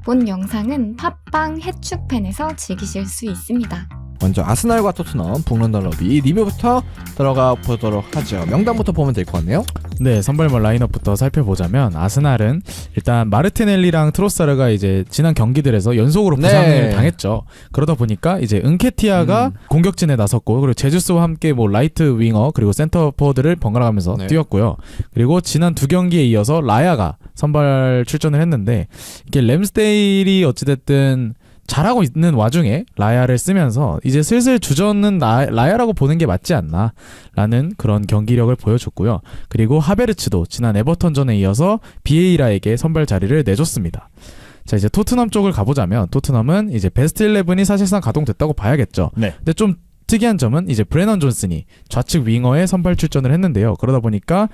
본 영상은 팟빵 해축팬에서 즐기실 수 있습니다. 먼저 아스날과 토트넘 북런던 러비 리뷰부터 들어가 보도록 하죠. 명단부터 보면 될 것 같네요. 네, 선발전 라인업부터 살펴보자면 아스날은 일단 마르티넬리랑 트로사르가 이제 지난 경기들에서 연속으로 부상을 당했죠. 그러다 보니까 이제 은케티아가 공격진에 나섰고, 그리고 제주스와 함께 뭐 라이트 윙어 그리고 센터 포워드를 번갈아가면서 뛰었고요. 그리고 지난 두 경기에 이어서 라야가 선발 출전을 했는데, 이게 램스데일이 어찌됐든 잘하고 있는 와중에 라야를 쓰면서 이제 슬슬 주전은 라야라고 보는 게 맞지 않나 라는 그런 경기력을 보여줬고요. 그리고 하베르츠도 지난 에버턴전에 이어서 비에이라에게 선발 자리를 내줬습니다. 자, 이제 토트넘 쪽을 가보자면 토트넘은 이제 베스트 11이 사실상 가동됐다고 봐야겠죠. 네. 근데 좀 특이한 점은 이제 브레넌 존슨이 좌측 윙어에 선발 출전을 했는데요. 그러다 보니까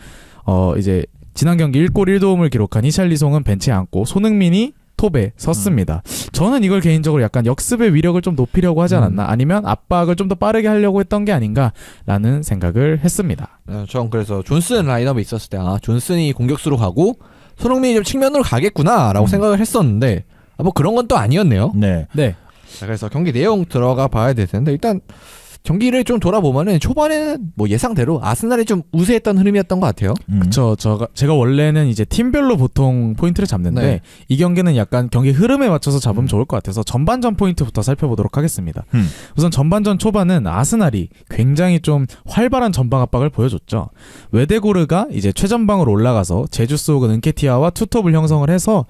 이제 지난 경기 1골 1도움을 기록한 히샬리송은 벤치에 앉고 손흥민이 톱에 섰습니다. 저는 이걸 개인적으로 약간 역습의 위력을 좀 높이려고 하지 않았나, 아니면 압박을 좀 더 빠르게 하려고 했던 게 아닌가라는 생각을 했습니다. 전 그래서 존슨 라인업에 있었을 때 존슨이 공격수로 가고 손흥민이 좀 측면으로 가겠구나라고 생각을 했었는데 뭐 그런 건 또 아니었네요. 네. 자, 그래서 경기 내용 들어가 봐야 될 텐데, 일단 경기를 좀 돌아보면은 초반에는 뭐 예상대로 아스날이 좀 우세했던 흐름이었던 것 같아요. 그쵸. 제가 원래는 이제 팀별로 보통 포인트를 잡는데 이 경기는 약간 경기 흐름에 맞춰서 잡으면 좋을 것 같아서 전반전 포인트부터 살펴보도록 하겠습니다. 우선 전반전 초반은 아스날이 굉장히 좀 활발한 전방 압박을 보여줬죠. 웨데고르가 이제 최전방으로 올라가서 제주스 혹은 은케티아와 투톱을 형성을 해서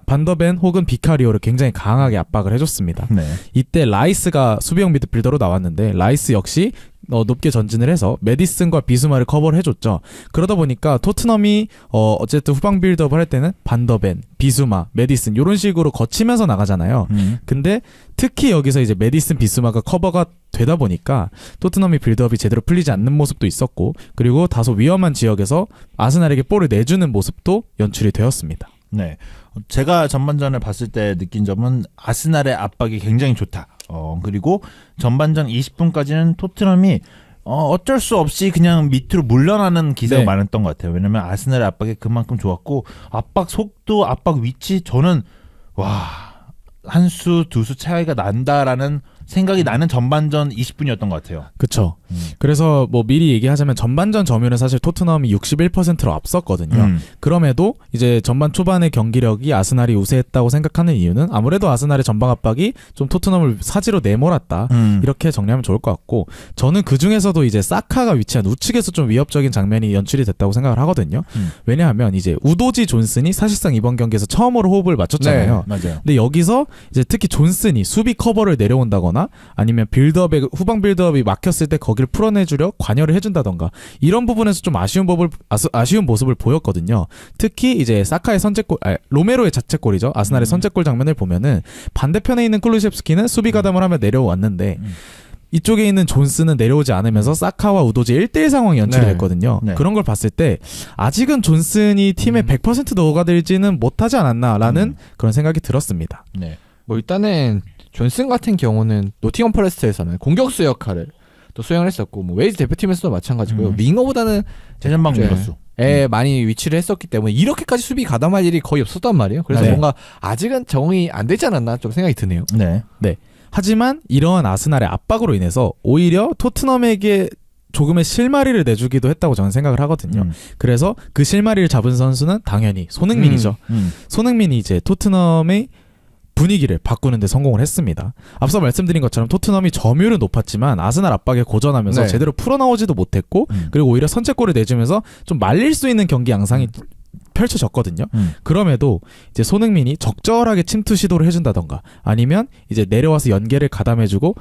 반더벤 혹은 비카리오를 굉장히 강하게 압박을 해줬습니다. 네. 이때 라이스가 수비형 미드필더로 나왔는데 라이스 역시 높게 전진을 해서 메디슨과 비수마를 커버를 해줬죠. 그러다 보니까 토트넘이 어쨌든 후방 빌드업을 할 때는 반더벤, 비수마, 메디슨 이런 식으로 거치면서 나가잖아요. 근데 특히 여기서 이제 메디슨, 비수마가 커버가 되다 보니까 토트넘이 빌드업이 제대로 풀리지 않는 모습도 있었고, 그리고 다소 위험한 지역에서 아스날에게 볼을 내주는 모습도 연출이 되었습니다. 네. 제가 전반전을 봤을 때 느낀 점은 아스날의 압박이 굉장히 좋다. 그리고 전반전 20분까지는 토트넘이 어쩔 수 없이 그냥 밑으로 물러나는 기세가 많았던 것 같아요. 왜냐면 아스날의 압박이 그만큼 좋았고, 압박 속도, 압박 위치, 저는 한 수, 두 수 차이가 난다라는 생각이 나는 전반전 20분이었던 것 같아요. 그쵸. 그래서 뭐 미리 얘기하자면 전반전 점유율은 사실 토트넘이 61%로 앞섰거든요. 그럼에도 이제 전반 초반의 경기력이 아스날이 우세했다고 생각하는 이유는 아무래도 아스날의 전방 압박이 좀 토트넘을 사지로 내몰았다. 이렇게 정리하면 좋을 것 같고, 저는 그 중에서도 이제 사카가 위치한 우측에서 좀 위협적인 장면이 연출이 됐다고 생각을 하거든요. 왜냐하면 이제 우도지 존슨이 사실상 이번 경기에서 처음으로 호흡을 맞췄잖아요. 네, 맞아요. 근데 여기서 이제 특히 존슨이 수비 커버를 내려온다거나 아니면 빌드업에 후방 빌드업이 막혔을 때 거기를 풀어내주려 관여를 해준다던가 이런 부분에서 좀 아쉬운 모습을 보였거든요. 특히 이제 사카의 선제골, 로메로의 자책골이죠. 아스날의 선제골 장면을 보면은 반대편에 있는 클루셰프스키는 수비 가담을 하며 내려왔는데 이쪽에 있는 존슨은 내려오지 않으면서 사카와 우도지 1대1 상황이 연출이 됐거든요. 그런 걸 봤을 때 아직은 존슨이 팀에 100% 녹아들지는 못하지 않았나라는 그런 생각이 들었습니다. 네. 뭐 일단은 존슨 같은 경우는 노팅엄 포레스트에서는 공격수 역할을 또 수행을 했었고, 뭐 웨일즈 대표팀에서도 마찬가지고요. 윙어보다는 최전방 공격수 많이 위치를 했었기 때문에 이렇게까지 수비 가담할 일이 거의 없었단 말이에요. 그래서 뭔가 아직은 적응이 안 되지 않았나 좀 생각이 드네요. 네. 하지만 이러한 아스날의 압박으로 인해서 오히려 토트넘에게 조금의 실마리를 내주기도 했다고 저는 생각을 하거든요. 그래서 그 실마리를 잡은 선수는 당연히 손흥민이죠. 손흥민이 이제 토트넘의 분위기를 바꾸는 데 성공을 했습니다. 앞서 말씀드린 것처럼 토트넘이 점유율은 높았지만 아스날 압박에 고전하면서 제대로 풀어나오지도 못했고, 그리고 오히려 선제골을 내주면서 좀 말릴 수 있는 경기 양상이 펼쳐졌거든요. 그럼에도 이제 손흥민이 적절하게 침투 시도를 해준다던가 아니면 이제 내려와서 연계를 가담해주고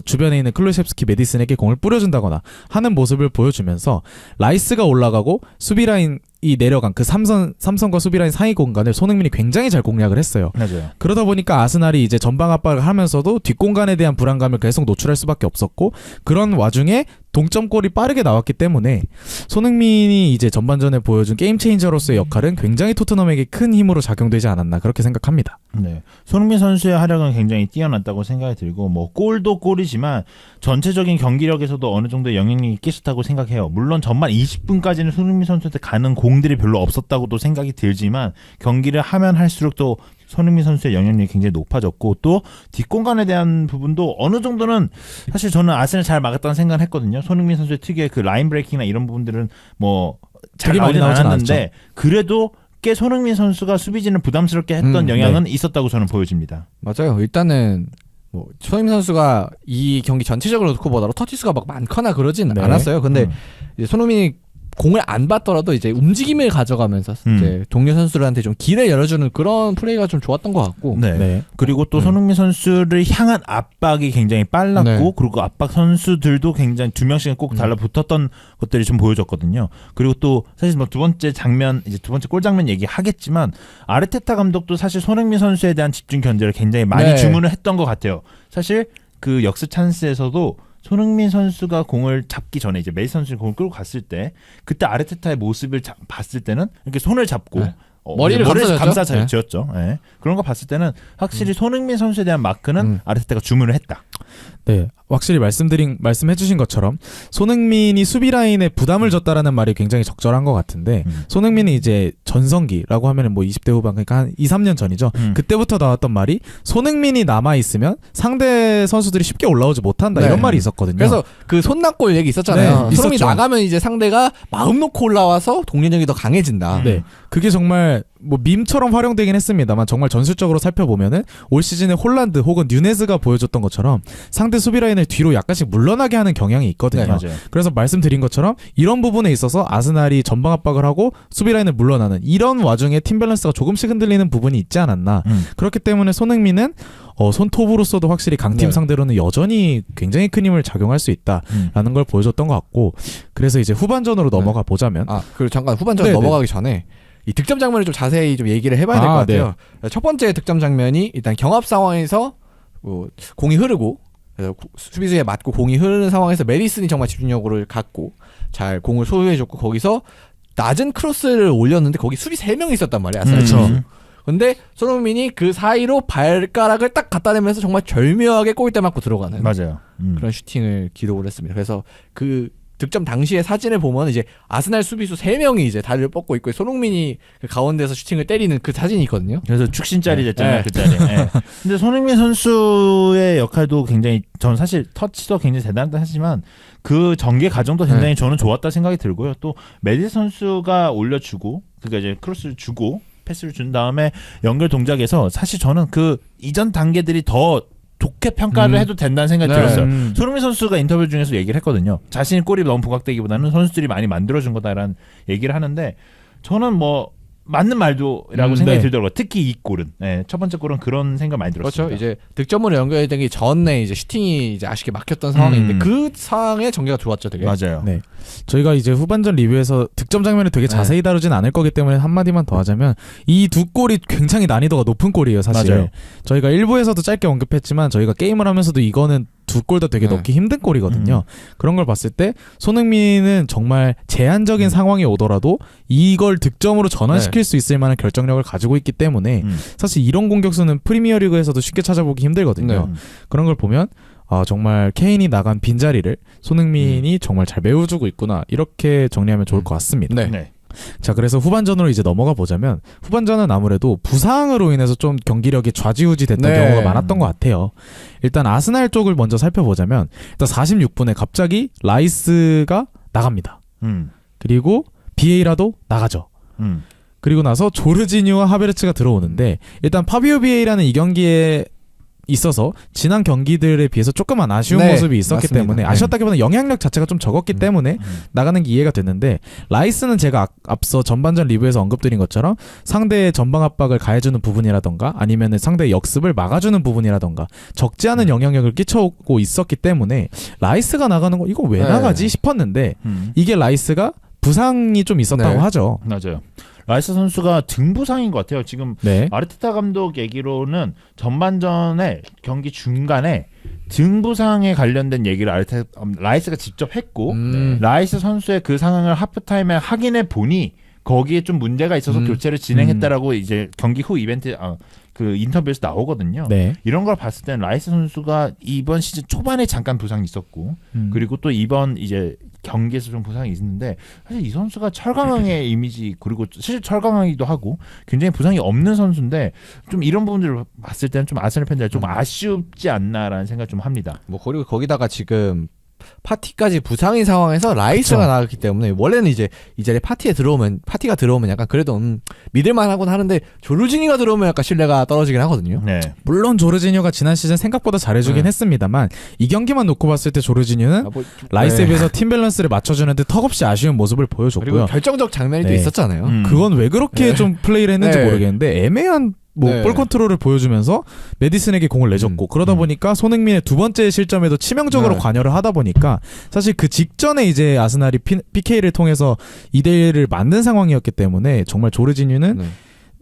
주변에 있는 클루셰프스키, 메디슨에게 공을 뿌려준다거나 하는 모습을 보여주면서 라이스가 올라가고 수비라인이 내려간 그 삼선과 수비라인 사이 공간을 손흥민이 굉장히 잘 공략을 했어요. 맞아요. 그러다 보니까 아스날이 이제 전방 압박을 하면서도 뒷공간에 대한 불안감을 계속 노출할 수밖에 없었고, 그런 와중에 동점골이 빠르게 나왔기 때문에 손흥민이 이제 전반전에 보여준 게임 체인저로서의 역할은 굉장히 토트넘에게 큰 힘으로 작용되지 않았나 그렇게 생각합니다. 네. 손흥민 선수의 활약은 굉장히 뛰어났다고 생각이 들고, 뭐 골도 골이지만 전체적인 경기력에서도 어느 정도 영향력이 끼쳤다고 생각해요. 물론 전반 20분까지는 손흥민 선수한테 가는 공들이 별로 없었다고도 생각이 들지만 경기를 하면 할수록 또 손흥민 선수의 영향력이 굉장히 높아졌고 또 뒷공간에 대한 부분도 어느 정도는 사실 저는 아스날 잘 막았다는 생각을 했거든요. 손흥민 선수의 특유의 그 라인 브레이킹이나 이런 부분들은 뭐 잘 되게 많이 나오진 나오진 않았는데 그래도 꽤 손흥민 선수가 수비진을 부담스럽게 했던 영향은 있었다고 저는 보여집니다. 맞아요. 일단은 뭐 손흥민 선수가 이 경기 전체적으로 놓고 보더라도 터치수가 막 많거나 그러진 네. 않았어요. 근데 이제 손흥민이 공을 안 받더라도 이제 움직임을 가져가면서 이제 동료 선수들한테 좀 길을 열어주는 그런 플레이가 좀 좋았던 것 같고. 네. 네. 그리고 또 손흥민 선수를 향한 압박이 굉장히 빨랐고 네. 그리고 압박 선수들도 굉장히 두 명씩은 꼭 달라붙었던 것들이 좀 보여졌거든요. 그리고 또 사실 뭐 두 번째 장면 이제 두 번째 골 장면 얘기하겠지만 아르테타 감독도 사실 손흥민 선수에 대한 집중 견제를 굉장히 많이 네. 주문을 했던 것 같아요. 사실 그 역습 찬스에서도 손흥민 선수가 공을 잡기 전에 이제 메시 선수가 공을 끌고 갔을 때 그때 아르테타의 모습을 봤을 때는 이렇게 손을 잡고 네. 머리를 감싸졌죠? 쥐었죠. 네. 그런 거 봤을 때는 확실히 손흥민 선수에 대한 마크는 아르테타가 주문을 했다. 네, 확실히 말씀해주신 것처럼 손흥민이 수비 라인에 부담을 줬다라는 말이 굉장히 적절한 것 같은데 손흥민이 이제 전성기라고 하면은 뭐 20대 후반 그러니까 한 2, 3년 전이죠. 그때부터 나왔던 말이 손흥민이 남아 있으면 상대 선수들이 쉽게 올라오지 못한다 네. 이런 말이 있었거든요. 그래서 그 손낙골 얘기 있었잖아요. 네, 손흥민이 있었죠. 나가면 이제 상대가 마음 놓고 올라와서 동료력이 더 강해진다. 네, 그게 정말 뭐 밈처럼 활용되긴 했습니다만 정말 전술적으로 살펴보면은 올 시즌에 홀란드 혹은 뉴네즈가 보여줬던 것처럼 상대 수비 라인을 뒤로 약간씩 물러나게 하는 경향이 있거든요. 네, 맞아요. 그래서 말씀드린 것처럼 이런 부분에 있어서 아스날이 전방 압박을 하고 수비 라인을 물러나는 이런 와중에 팀 밸런스가 조금씩 흔들리는 부분이 있지 않았나. 그렇기 때문에 손흥민은 손톱으로서도 확실히 강팀 네. 상대로는 여전히 굉장히 큰 힘을 작용할 수 있다라는 걸 보여줬던 것 같고 그래서 이제 후반전으로 넘어가 보자면 그리고 잠깐 후반전 네, 넘어가기 전에 이 득점 장면을 좀 자세히 좀 얘기를 해봐야 될 것 같아요. 첫 번째 득점 장면이 일단 경합 상황에서 공이 흐르고 그래서 수비수에 맞고 공이 흐르는 상황에서 메디슨이 정말 집중력을 갖고 잘 공을 소유해줬고 거기서 낮은 크로스를 올렸는데 거기 수비 3명이 있었단 말이야. 아스날 선수. 근데 손흥민이 그 사이로 발가락을 딱 갖다 대면서 정말 절묘하게 골대 맞고 들어가는 맞아요. 그런 슈팅을 기록을 했습니다. 그래서 그 득점 당시의 사진을 보면 이제 아스날 수비수 3명이 이제 다리를 뻗고 있고 손흥민이 그 가운데서 슈팅을 때리는 그 사진이 있거든요. 그래서 축신짜리 됐잖아요. 네. 그 자리. 네. 근데 손흥민 선수의 역할도 굉장히 저는 사실 터치도 굉장히 대단하다 하지만 그 전개 과정도 굉장히 저는 좋았다 생각이 들고요. 또 메디 선수가 올려주고 그러니까 이제 크로스를 주고 패스를 준 다음에 연결 동작에서 사실 저는 그 이전 단계들이 더 좋게 평가를 해도 된다는 생각이 네. 들었어요. 손흥민 선수가 인터뷰 중에서 얘기를 했거든요. 자신이 골이 너무 부각되기보다는 선수들이 많이 만들어준 거다라는 얘기를 하는데 저는 뭐 맞는 말도라고 생각이 네. 들더라고요. 특히 이 골은. 네, 첫 번째 골은 그런 생각 많이 들었습니다. 그렇죠. 이제 득점으로 연결되기 전에 이제 슈팅이 이제 아쉽게 막혔던 상황인데 그 상황에 전개가 들어왔죠, 되게. 맞아요. 네. 저희가 이제 후반전 리뷰에서 득점 장면을 되게 자세히 다루진 않을 거기 때문에 한마디만 더 하자면 이 두 골이 굉장히 난이도가 높은 골이에요, 사실. 맞아요. 저희가 1부에서도 짧게 언급했지만 저희가 게임을 하면서도 이거는 두 골 다 되게 네. 넣기 힘든 골이거든요. 그런 걸 봤을 때 손흥민은 정말 제한적인 상황이 오더라도 이걸 득점으로 전환시킬 수 있을 만한 결정력을 가지고 있기 때문에 사실 이런 공격수는 프리미어리그에서도 쉽게 찾아보기 힘들거든요. 네. 그런 걸 보면 정말 케인이 나간 빈자리를 손흥민이 정말 잘 메워주고 있구나 이렇게 정리하면 좋을 것 같습니다. 네. 네. 자, 그래서 후반전으로 이제 넘어가 보자면 후반전은 아무래도 부상으로 인해서 좀 경기력이 좌지우지 됐던 네. 경우가 많았던 것 같아요. 일단 아스날 쪽을 먼저 살펴보자면 일단 46분에 갑자기 라이스가 나갑니다. 그리고 비에이라도 나가죠. 그리고 나서 조르지뉴와 하베르츠가 들어오는데 일단 파비오 비에이라는 이 경기에 있어서 지난 경기들에 비해서 조금만 아쉬운 네, 모습이 있었기 맞습니다. 때문에 아쉬웠다기보다는 영향력 자체가 좀 적었기 때문에 나가는 게 이해가 됐는데 라이스는 제가 앞서 전반전 리뷰에서 언급드린 것처럼 상대의 전방 압박을 가해주는 부분이라던가 아니면 상대의 역습을 막아주는 부분이라던가 적지 않은 영향력을 끼쳐오고 있었기 때문에 라이스가 나가는 거 이거 왜 네. 나가지 싶었는데 이게 라이스가 부상이 좀 있었다고 네. 하죠. 맞아요. 라이스 선수가 등 부상인 것 같아요. 지금 네. 아르테타 감독 얘기로는 전반전에 경기 중간에 등 부상에 관련된 얘기를 라이스가 직접 했고 라이스 선수의 그 상황을 하프타임에 확인해 보니 거기에 좀 문제가 있어서 교체를 진행했다라고 이제 경기 후 이벤트 그 인터뷰에서 나오거든요. 네. 이런 걸 봤을 때는 라이스 선수가 이번 시즌 초반에 잠깐 부상이 있었고 그리고 또 이번 이제 경기에서 좀 부상이 있는데 사실 이 선수가 철강왕의 이미지 그리고 사실 철강왕이기도 하고 굉장히 부상이 없는 선수인데 좀 이런 부분들을 봤을 때는 좀 아스날 팬들 좀 아쉽지 않나라는 생각 좀 합니다. 뭐 그리고 거기다가 지금 파티까지 부상인 상황에서 라이스가 그쵸. 나왔기 때문에 원래는 이제 이 자리에 파티가 들어오면 약간 그래도 믿을만 하곤 하는데 조르지니가 들어오면 약간 신뢰가 떨어지긴 하거든요. 네. 물론 조르지니오가 지난 시즌 생각보다 잘해주긴 네. 했습니다만 이 경기만 놓고 봤을 때 조르지니오는 라이스에 네. 비해서 팀 밸런스를 맞춰주는데 턱없이 아쉬운 모습을 그리고 보여줬고요. 결정적 장면이 또 네. 있었잖아요. 그건 왜 그렇게 네. 좀 플레이를 했는지 네. 모르겠는데 애매한 뭐 네. 볼 컨트롤을 보여주면서 메디슨에게 공을 내줬고 그러다 보니까 손흥민의 두 번째 실점에도 치명적으로 네. 관여를 하다 보니까 사실 그 직전에 이제 아스날이 PK를 통해서 2대1을 만든 상황이었기 때문에 정말 조르지뉴는 네.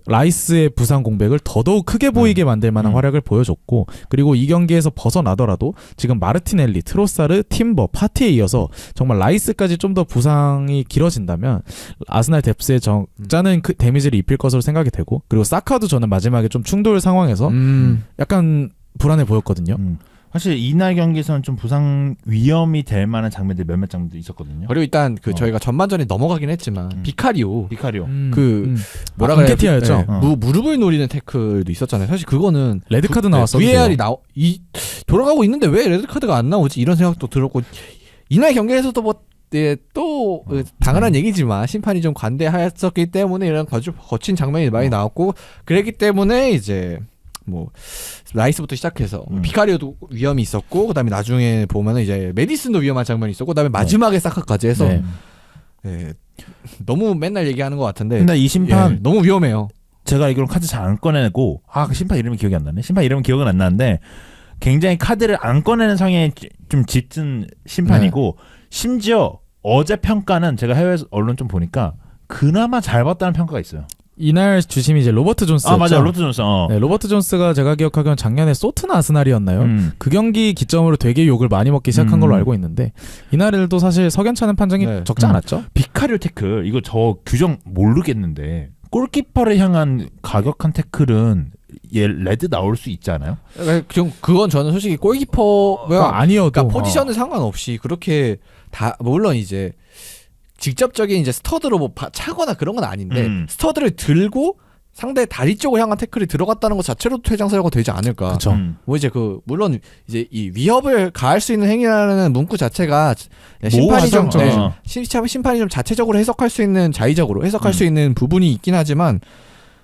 라이스의 부상 공백을 더더욱 크게 보이게 만들 만한 활약을 보여줬고 그리고 이 경기에서 벗어나더라도 지금 마르티넬리, 트로사르, 팀버, 파티에 이어서 정말 라이스까지 좀 더 부상이 길어진다면 아스날 뎁스의 적잖은 그 데미지를 입힐 것으로 생각이 되고 그리고 사카도 저는 마지막에 좀 충돌 상황에서 약간 불안해 보였거든요. 사실 이날 경기에서는 좀 부상 위험이 될 만한 장면들 몇몇 장면도 있었거든요. 그리고 일단 그 저희가 전반전에 넘어가긴 했지만 비카리오 뭐라 그래야 앙케티아였죠. 네. 무릎을 노리는 태클도 있었잖아요. 사실 그거는 레드카드 나왔어. VAR이 돌아가고 있는데 왜 레드카드가 안 나오지 이런 생각도 들었고 이날 경기에서도 뭐 또 당연한 얘기지만 심판이 좀 관대하였었기 때문에 이런 거친 장면이 많이 나왔고 그랬기 때문에 이제 뭐 라이스부터 시작해서 비카리오도 위험이 있었고 그다음에 나중에 보면은 이제 메디슨도 위험한 장면이 있었고 그다음에 마지막에 사카까지 해서 네, 너무 맨날 얘기하는 것 같은데 근데 이 심판 너무 위험해요. 제가 알기로는 카드 잘 안 꺼내고 그 심판 이름이 기억이 안 나네. 심판 이름은 기억은 안 나는데 굉장히 카드를 안 꺼내는 성향에 좀 짙은 심판이고 심지어 어제 평가는 제가 해외 언론 좀 보니까 그나마 잘 봤다는 평가가 있어요. 이날 주심이 이제 로버트 존스였죠. 맞아, 로버트 존스. 네, 로버트 존스가 제가 기억하기로는 작년에 소튼 아스날이었나요? 그 경기 기점으로 되게 욕을 많이 먹기 시작한 걸로 알고 있는데 이날에도 사실 석연찮은 판정이 적지 않았죠. 비카리오 태클 이거 저 규정 모르겠는데 골키퍼를 향한 가격한 태클은 레드 나올 수 있잖아요. 그건 저는 솔직히 골키퍼가 아니어도 그러니까 포지션은 상관없이 그렇게 다 물론 이제 직접적인 이제 스터드로 뭐 차거나 그런 건 아닌데 스터드를 들고 상대 다리 쪽을 향한 태클이 들어갔다는 것 자체로도 퇴장 사유가 되지 않을까. 그렇죠. 뭐 이제 물론 이제 이 위협을 가할 수 있는 행위라는 문구 자체가 심판이 좀 자체적으로 해석할 수 있는 자의적으로 해석할 수 있는 부분이 있긴 하지만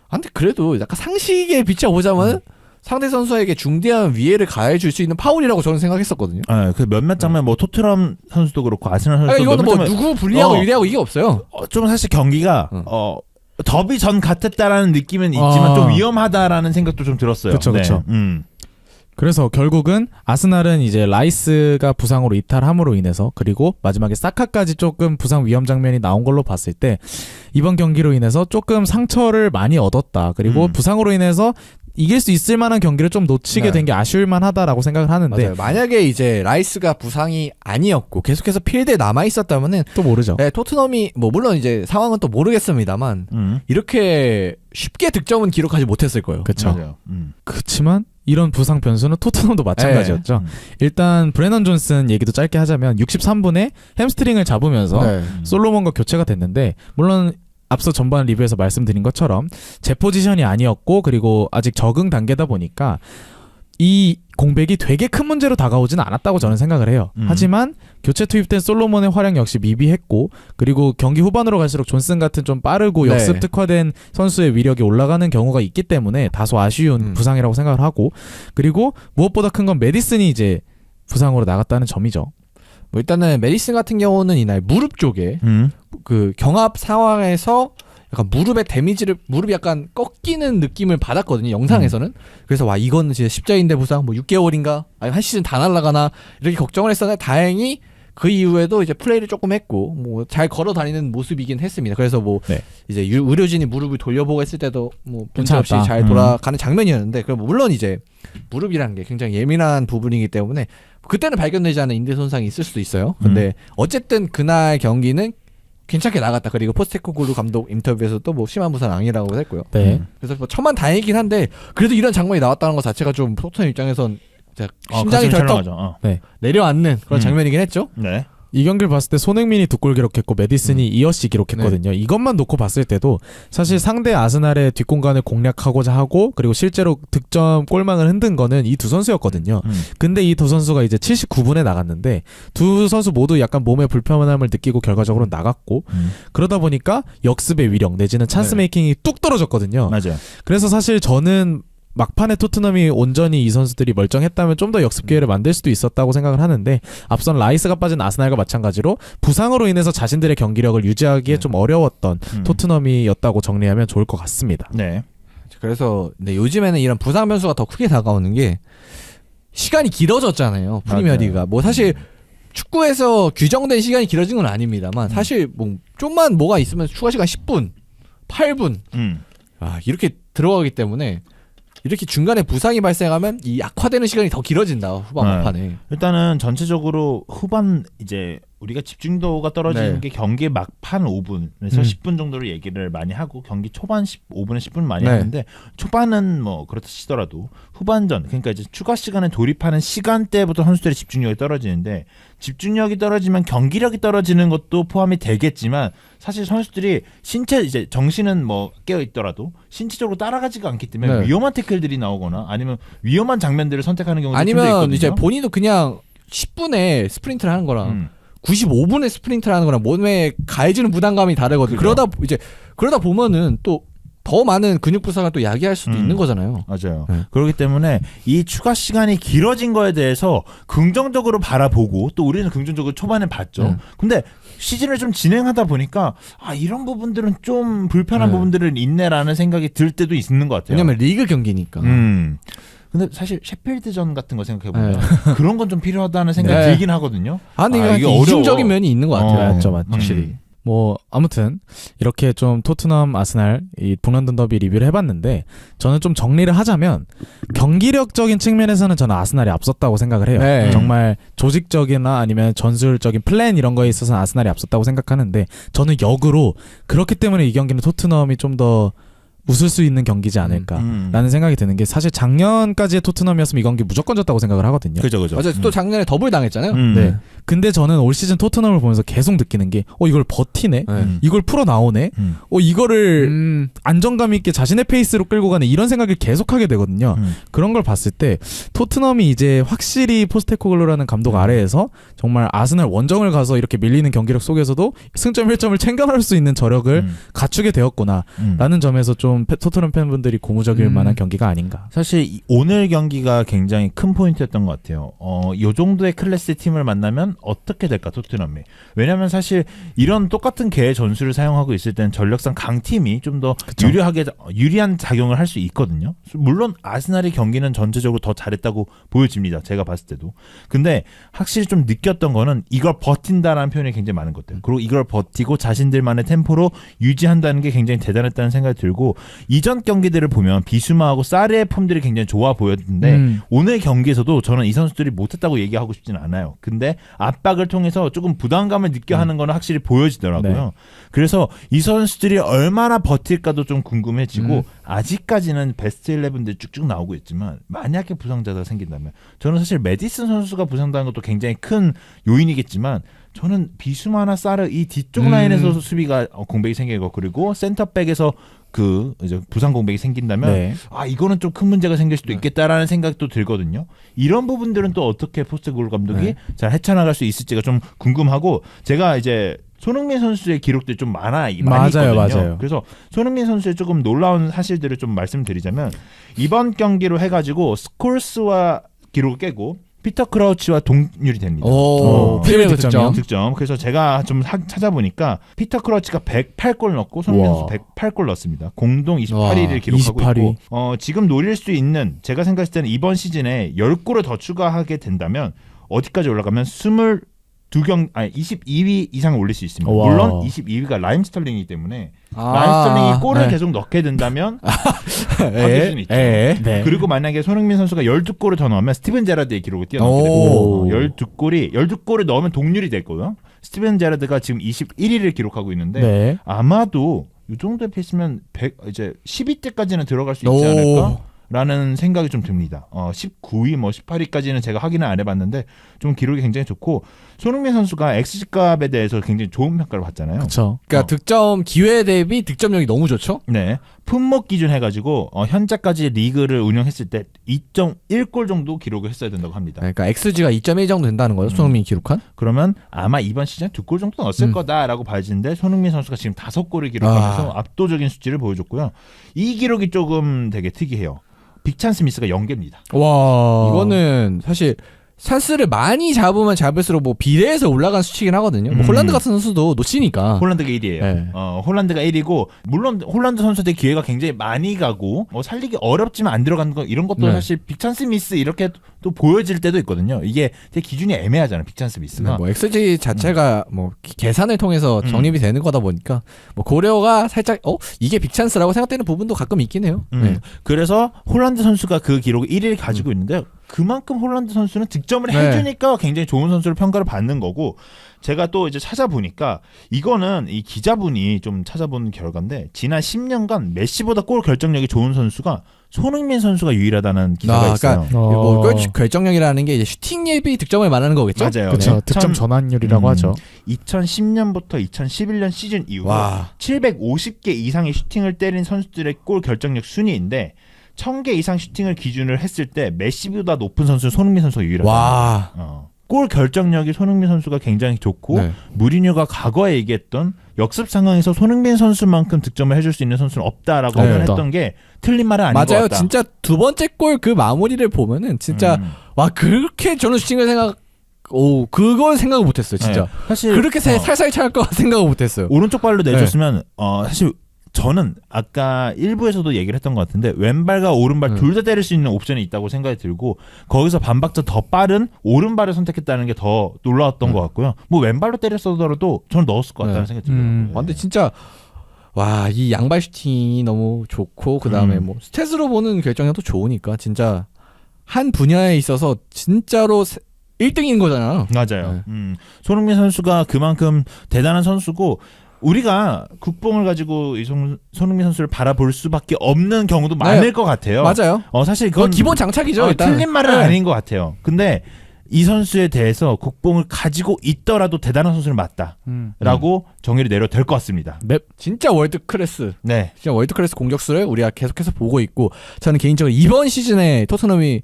근데 그래도 약간 상식에 비춰보자면 상대 선수에게 중대한 위해를 가해줄 수 있는 파울이라고 저는 생각했었거든요. 그 몇몇 장면 뭐 토트넘 선수도 그렇고 아스날 선수도 이거는 뭐 누구 불리하고 유리하고 이게 없어요. 좀 사실 경기가 더비 전 같았다라는 느낌은 있지만 좀 위험하다라는 생각도 좀 들었어요. 그렇죠. 그래서 결국은 아스날은 이제 라이스가 부상으로 이탈함으로 인해서 그리고 마지막에 사카까지 조금 부상 위험 장면이 나온 걸로 봤을 때 이번 경기로 인해서 조금 상처를 많이 얻었다. 그리고 부상으로 인해서 이길 수 있을 만한 경기를 좀 놓치게 된 게 아쉬울 만하다라고 생각을 하는데 맞아요. 만약에 이제 라이스가 부상이 아니었고 계속해서 필드에 남아 있었다면은 또 모르죠. 네, 토트넘이 뭐 물론 이제 상황은 또 모르겠습니다만 이렇게 쉽게 득점은 기록하지 못했을 거예요. 그렇죠. 그렇지만 이런 부상 변수는 토트넘도 마찬가지였죠. 일단 브레넌 존슨 얘기도 짧게 하자면 63분에 햄스트링을 잡으면서 솔로몬과 교체가 됐는데 물론 앞서 전반 리뷰에서 말씀드린 것처럼 제 포지션이 아니었고 그리고 아직 적응 단계다 보니까 이 공백이 되게 큰 문제로 다가오지는 않았다고 저는 생각을 해요. 하지만 교체 투입된 솔로몬의 활약 역시 미비했고 그리고 경기 후반으로 갈수록 존슨 같은 좀 빠르고 역습 특화된 선수의 위력이 올라가는 경우가 있기 때문에 다소 아쉬운 부상이라고 생각을 하고 그리고 무엇보다 큰 건 메디슨이 이제 부상으로 나갔다는 점이죠. 뭐 일단은 메디슨 같은 경우는 이날 무릎 쪽에 그 경합 상황에서 약간 무릎이 약간 꺾이는 느낌을 받았거든요. 영상에서는. 그래서 와 이건 진짜 십자인대 부상 뭐 6개월인가 아니 한 시즌 다 날라가나 이렇게 걱정을 했었는데 다행히 그 이후에도 이제 플레이를 조금 했고 뭐 잘 걸어 다니는 모습이긴 했습니다. 그래서 뭐 이제 의료진이 무릎을 돌려보고 했을 때도 뭐 문제 없이 잘 돌아가는 장면이었는데 그럼 물론 이제 무릎이라는 게 굉장히 예민한 부분이기 때문에 그때는 발견되지 않은 인대 손상이 있을 수도 있어요. 근데 어쨌든 그날 경기는 괜찮게 나갔다. 그리고 포스테코글루 감독 인터뷰에서도 뭐 심한 부상 아니라고 했고요. 네. 그래서 뭐 천만 다행이긴 한데 그래도 이런 장면이 나왔다는 것 자체가 좀 토트넘 입장에선 진짜 심장이 덜떡 내려앉는 그런 장면이긴 했죠. 네. 이 경기를 봤을 때 손흥민이 2골 기록했고 메디슨이 2어시 기록했거든요. 이것만 놓고 봤을 때도 사실 상대 아스날의 뒷공간을 공략하고자 하고 그리고 실제로 득점 골망을 흔든 거는 이 두 선수였거든요. 근데 이 두 선수가 이제 79분에 나갔는데 두 선수 모두 약간 몸의 불편함을 느끼고 결과적으로 나갔고 그러다 보니까 역습의 위력 내지는 찬스 메이킹이 뚝 떨어졌거든요. 맞아요. 그래서 사실 저는 막판에 토트넘이 온전히 이 선수들이 멀쩡했다면 좀 더 역습 기회를 만들 수도 있었다고 생각을 하는데 앞선 라이스가 빠진 아스날과 마찬가지로 부상으로 인해서 자신들의 경기력을 유지하기에 좀 어려웠던 토트넘이었다고 정리하면 좋을 것 같습니다. 네. 그래서 요즘에는 이런 부상 변수가 더 크게 다가오는 게 시간이 길어졌잖아요. 프리미어리가 뭐 사실 축구에서 규정된 시간이 길어진 건 아닙니다만 사실 뭐 좀만 뭐가 있으면 추가 시간 10분, 8분 이렇게 들어가기 때문에 이렇게 중간에 부상이 발생하면 이 약화되는 시간이 더 길어진다 후반 막판에. 일단은 전체적으로 후반 이제 우리가 집중도가 떨어지는 게 경기 막판 5분에서 10분 정도로 얘기를 많이 하고 경기 초반 15분에 10분 많이 하는데 초반은 뭐 그렇다 치더라도 후반전 그러니까 이제 추가 시간에 돌입하는 시간대부터 선수들의 집중력이 떨어지는데 집중력이 떨어지면 경기력이 떨어지는 것도 포함이 되겠지만 사실 선수들이 신체 이제 정신은 뭐 깨어 있더라도 신체적으로 따라가지가 않기 때문에 위험한 태클들이 나오거나 아니면 위험한 장면들을 선택하는 경우도 좀 있거든요. 아니면 이제 본인도 그냥 10분에 스프린트를 하는 거랑 95분에 스프린트를 하는 거랑 몸에 가해지는 부담감이 다르거든요. 그렇죠. 그러다 보면은 또 더 많은 근육 부상을 또 야기할 수도 있는 거잖아요. 맞아요. 그렇기 때문에 이 추가 시간이 길어진 거에 대해서 긍정적으로 바라보고 또 우리는 긍정적으로 초반에 봤죠. 근데 시즌을 좀 진행하다 보니까 이런 부분들은 좀 불편한 부분들은 있네라는 생각이 들 때도 있는 것 같아요. 왜냐면 리그 경기니까. 근데 사실 셰필드전 같은 거 생각해보면 그런 건 좀 필요하다는 생각이 들긴 하거든요. 근데 이게 이중적인 면이 있는 것 같아요. 맞죠. 확실히. 뭐 아무튼 이렇게 좀 토트넘 아스날 이 북런던 더비 리뷰를 해봤는데 저는 좀 정리를 하자면 경기력적인 측면에서는 저는 아스날이 앞섰다고 생각을 해요. 정말 조직적이나 아니면 전술적인 플랜 이런 거에 있어서는 아스날이 앞섰다고 생각하는데 저는 역으로 그렇기 때문에 이 경기는 토트넘이 좀 더 웃을 수 있는 경기지 않을까라는 생각이 드는 게 사실 작년까지의 토트넘이었으면 이 경기 무조건 졌다고 생각을 하거든요. 그죠. 맞아요. 또 작년에 더블 당했잖아요. 네. 근데 저는 올 시즌 토트넘을 보면서 계속 느끼는 게 이걸 버티네? 이걸 풀어 나오네? 이거를 안정감 있게 자신의 페이스로 끌고 가네? 이런 생각을 계속하게 되거든요. 그런 걸 봤을 때 토트넘이 이제 확실히 포스테코글루라는 감독 아래에서 정말 아스날 원정을 가서 이렇게 밀리는 경기력 속에서도 승점 1점을 챙겨낼 수 있는 저력을 갖추게 되었구나라는 점에서 좀 토트넘 팬분들이 고무적일 만한 경기가 아닌가. 사실 오늘 경기가 굉장히 큰 포인트였던 것 같아요. 이 정도의 클래스 팀을 만나면 어떻게 될까 토트넘이. 왜냐하면 사실 이런 똑같은 개의 전술을 사용하고 있을 때는 전력상 강팀이 좀 더 유리한 작용을 할 수 있거든요. 물론 아스날의 경기는 전체적으로 더 잘했다고 보여집니다. 제가 봤을 때도. 근데 확실히 좀 느꼈던 거는 이걸 버틴다라는 표현이 굉장히 많은 것 같아요. 그리고 이걸 버티고 자신들만의 템포로 유지한다는 게 굉장히 대단했다는 생각이 들고 이전 경기들을 보면 비수마하고 사르의 폼들이 굉장히 좋아 보였는데 오늘 경기에서도 저는 이 선수들이 못했다고 얘기하고 싶지는 않아요. 근데 압박을 통해서 조금 부담감을 느껴 하는 거는 확실히 보여지더라고요. 그래서 이 선수들이 얼마나 버틸까도 좀 궁금해지고 아직까지는 베스트 11들 쭉쭉 나오고 있지만 만약에 부상자가 생긴다면 저는 사실 메디슨 선수가 부상당한 것도 굉장히 큰 요인이겠지만 저는 비수마나 사르 이 뒤쪽 라인에서 수비가 공백이 생기고 그리고 센터백에서 그 이제 부상 공백이 생긴다면 이거는 좀 큰 문제가 생길 수도 있겠다라는 생각도 들거든요. 이런 부분들은 또 어떻게 포스테코글루 감독이 잘 헤쳐나갈 수 있을지가 좀 궁금하고 제가 이제 손흥민 선수의 기록들이 좀 많이 있거든요. 맞아요. 그래서 손흥민 선수의 조금 놀라운 사실들을 좀 말씀드리자면 이번 경기로 해가지고 스콜스와 기록을 깨고 피터 크라우치와 동률이 됩니다. 프리미어 득점. 그래서 제가 좀 찾아보니까 피터 크라우치가 108골 넣고 손흥민 선수 108골 넣었습니다. 공동 28위를 기록하고 28위. 있고 지금 노릴 수 있는 제가 생각했을 때는 이번 시즌에 10골을 더 추가하게 된다면 어디까지 올라가면 22위 이상을 올릴 수 있습니다. 물론 22위가 라임 스털링이기 때문에 라임 스털링이 골을 계속 넣게 된다면 바뀔 수는 있죠. 그리고 만약에 손흥민 선수가 12골을 더 넣으면 스티븐 제라드의 기록을 뛰어넘게 되고 12골을 넣으면 동률이 될 거고요. 스티븐 제라드가 지금 21위를 기록하고 있는데 네. 아마도 이 정도의 페이스면 이제 10위대까지는 들어갈 수 있지 않을까라는 생각이 좀 듭니다. 19위, 뭐 18위까지는 제가 확인을 안 해봤는데 좀 기록이 굉장히 좋고 손흥민 선수가 XG값에 대해서 굉장히 좋은 평가를 받잖아요. 그렇죠. 그러니까 득점 기회 대비 득점력이 너무 좋죠. 네, 품목 기준 해가지고 현재까지 리그를 운영했을 때 2.1골 정도 기록을 했어야 된다고 합니다. 그러니까 XG가 2.1 정도 된다는 거죠. 손흥민이 기록한. 그러면 아마 이번 시즌 2골 정도 넣었을 거다라고 봐지는데 손흥민 선수가 지금 5골을 기록하면서 압도적인 수치를 보여줬고요. 이 기록이 조금 되게 특이해요. 빅찬스 미스가 0개입니다. 와, 이거는 사실 찬스를 많이 잡으면 잡을수록 뭐 비례해서 올라간 수치긴 하거든요. 뭐 홀란드 같은 선수도 놓치니까. 홀란드가 1위예요. 네. 홀란드가 1위고 물론 홀란드 선수들 기회가 굉장히 많이 가고 살리기 어렵지만 안 들어가는 거 이런 것도 네. 사실 빅찬스 미스 이렇게 또 보여질 때도 있거든요. 이게 되게 기준이 애매하잖아요. 빅찬스 미스가. 네, 뭐 XG 자체가 뭐 계산을 통해서 정립이 되는 거다 보니까 뭐 고려가 살짝 이게 빅찬스라고 생각되는 부분도 가끔 있긴 해요. 네. 그래서 홀란드 선수가 그 기록 1위를 가지고 있는데 그만큼 홀란드 선수는 득점을 네. 해주니까 굉장히 좋은 선수로 평가를 받는 거고 제가 또 이제 찾아보니까 이거는 이 기자분이 좀 찾아본 결과인데 지난 10년간 메시보다 골 결정력이 좋은 선수가 손흥민 선수가 유일하다는 기사가 있어요. 그러니까 뭐 결정력이라는 게 이제 슈팅 예비 득점을 말하는 거겠죠? 맞아요. 그렇죠. 네. 득점 전환율이라고 하죠. 2010년부터 2011년 시즌 이후로 와. 750개 이상의 슈팅을 때린 선수들의 골 결정력 순위인데 1000개 이상 슈팅을 기준을 했을 때 메시보다 높은 선수는 손흥민 선수가 유일하다. 와. 골 결정력이 손흥민 선수가 굉장히 좋고 네. 무리뉴가 과거에 얘기했던 역습 상황에서 손흥민 선수만큼 득점을 해줄 수 있는 선수는 없다라고 네. 표현했던 게 틀린 말은 아닌 것 맞아요. 같다. 진짜 두 번째 골 그 마무리를 보면은 진짜 와 그렇게 저는 슈팅을 그걸 생각을 못했어요. 진짜 네. 사실 그렇게 살살 찰 거 생각을 못했어요. 오른쪽 발로 내줬으면 사실 저는 아까 1부에서도 얘기를 했던 것 같은데 왼발과 오른발 둘 다 때릴 수 있는 옵션이 있다고 생각이 들고 거기서 반박자 더 빠른 오른발을 선택했다는 게 더 놀라웠던 것 같고요. 뭐 왼발로 때렸어도 저는 넣었을 것 같다는 생각이 들어요. 근데 진짜 와 이 양발 슈팅이 너무 좋고 그 다음에 뭐 스탯으로 보는 결정력도 좋으니까 진짜 한 분야에 있어서 진짜로 1등인 거잖아. 맞아요. 네. 손흥민 선수가 그만큼 대단한 선수고 우리가 국뽕을 가지고 이 손흥민 선수를 바라볼 수밖에 없는 경우도 많을 것 같아요. 맞아요. 사실 그건 기본 장착이죠. 일단. 틀린 말은 아닌 것 같아요. 근데 이 선수에 대해서 국뽕을 가지고 있더라도 대단한 선수는 맞다라고 정의를 내려도 될 것 같습니다. 네, 진짜 월드 클래스. 네, 진짜 월드 클래스 공격수를 우리가 계속해서 보고 있고 저는 개인적으로 이번 시즌에 토트넘의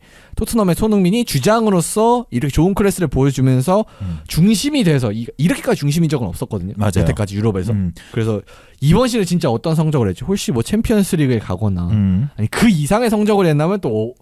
손흥민이 주장으로서 이렇게 좋은 클래스를 보여주면서 중심이 돼서 이렇게까지 중심인 적은 없었거든요. 맞아요. 여태까지 유럽에서. 그래서 이번 시즌 진짜 어떤 성적을 했지? 혹시 뭐 챔피언스리그에 가거나 아니 그 이상의 성적을 냈다면 또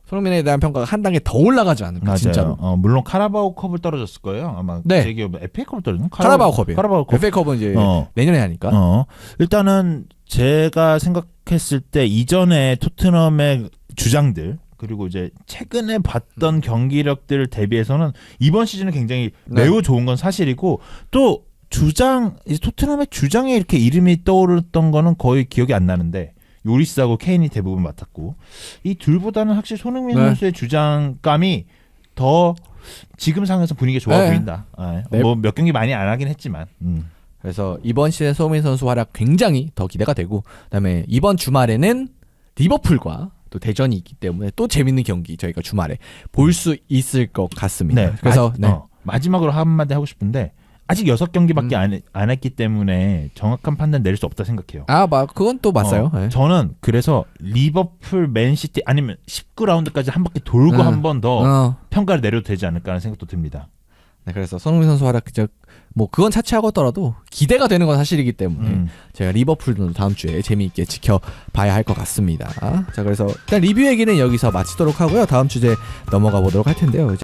손흥민에 대한 평가가 한 단계 더 올라가지 않을까. 맞아요. 진짜로. 물론 카라바오컵을 떨어졌을 거예요. 아마 네. 제 기억에 FA컵을 떨어졌나? 카라바오컵이에요. 카라바오컵. FA컵은 이제 내년에 하니까. 일단은 제가 생각했을 때 이전에 토트넘의 주장들 그리고 이제 최근에 봤던 경기력들을 대비해서는 이번 시즌은 굉장히 매우 좋은 건 사실이고 또 토트넘의 주장에 이렇게 이름이 떠오르던 거는 거의 기억이 안 나는데 요리스하고 케인이 대부분 맡았고 이 둘보다는 확실히 손흥민 선수의 주장감이 더 지금 상황에서 분위기가 좋아 보인다. 뭐 몇 경기 많이 안 하긴 했지만. 그래서 이번 시즌 손흥민 선수 활약 굉장히 더 기대가 되고 그다음에 이번 주말에는 리버풀과 또 대전이 있기 때문에 또 재밌는 경기 저희가 주말에 볼 수 있을 것 같습니다. 네. 그래서 마지막으로 한마디 하고 싶은데 아직 6경기밖에 안 했기 때문에 정확한 판단 내릴 수 없다 생각해요. 그건 또 맞아요. 네. 저는 그래서 리버풀, 맨시티 아니면 19라운드까지 한 바퀴 돌고 한 번 더 평가를 내려도 되지 않을까 하는 생각도 듭니다. 네, 그래서 손흥민 선수 활약 뭐 그건 차치하고 더라도 기대가 되는 건 사실이기 때문에 제가 리버풀도 다음 주에 재미있게 지켜봐야 할 것 같습니다. 자, 그래서 일단 리뷰 얘기는 여기서 마치도록 하고요. 다음 주제 넘어가 보도록 할 텐데요.